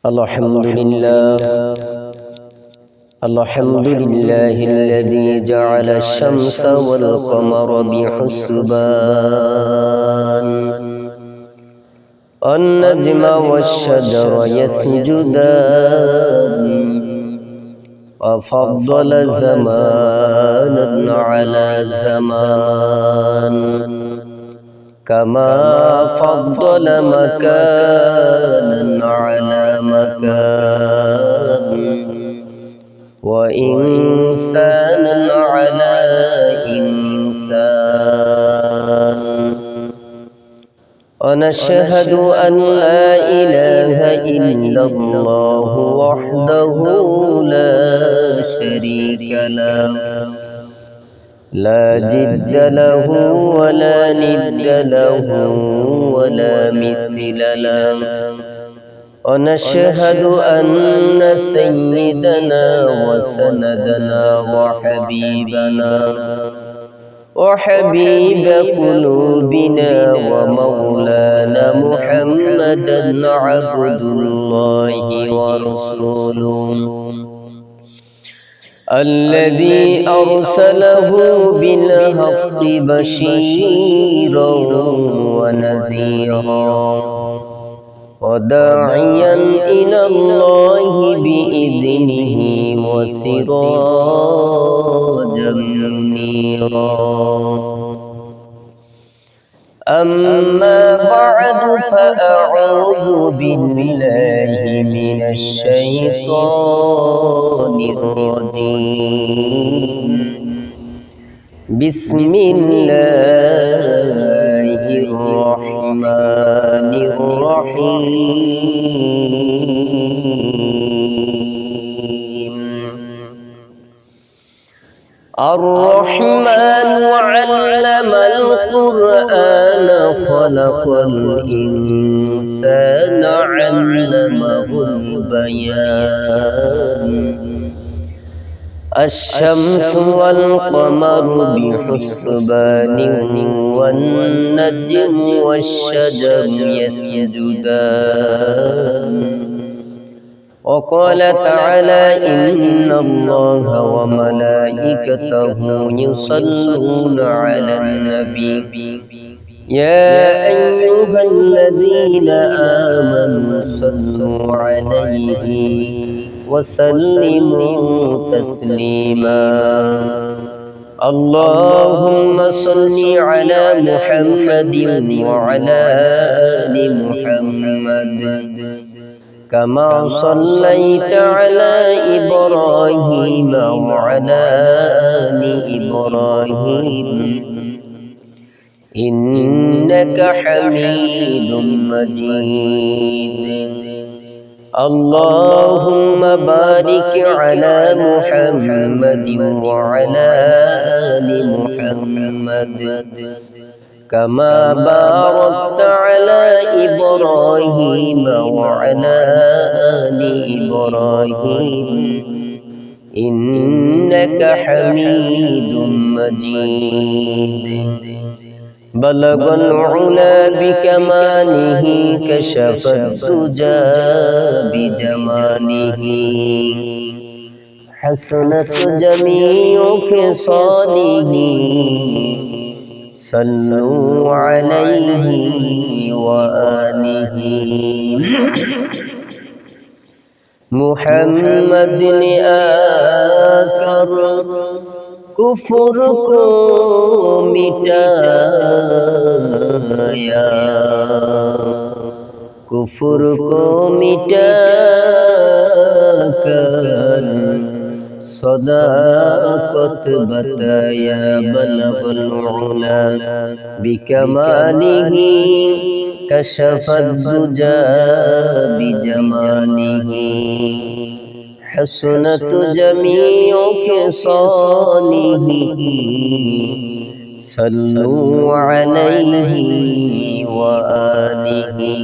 الحمد لله الذي جعل الشمس والقمر بحسبان النجم والشجر يسجدان وفضل زمانا على زمان كما فضل مكانا على مكان وإنسانا على إنسان ونشهد أن لا إله إلا الله وحده لا شريك له لا جد له ولا ند له ولا مثل له ونشهد أن سيدنا وسندنا وحبيب قلوبنا ومولانا محمدا عبد الله ورسوله الذي أرسله بالحق بشيرا ونذيرا وداعيا إلى الله بإذنه وسراجا منيرا أما بعد فأعوذ بالله من الشيطان الرجيم بسم الله الرحمن الرحيم الرحمن علم القرآن خلق الإنسان علمه البيان الشمس والقمر بحسبان والنجم والشجر يسجدان وقال تعالى إن الله وملائكته يصلون على النبي يا أيها الذين آمنوا صلوا عليه وسلموا تسليما اللهم صل على محمد وعلى آل محمد كما صليت على إبراهيم وعلى آل إبراهيم إنك حميد مجيد اللهم بارك على محمد وعلى آل محمد كما باركت على إبراهيم وعلى آل إبراهيم إنك حميد مجيد بلغ العلا بكماله كشف الدجى بجماله حسنت جميع خصاله صلوا عليه وآله محمد आकर कुफ्र को मिटाया कुफ्र को मिटाकर सदाकत बताया बलगल उला बिकमालिही कशफद दुजा बिजमालिही हसनत जमीउ खिसालिही सल्लु अलैहि व आलिही।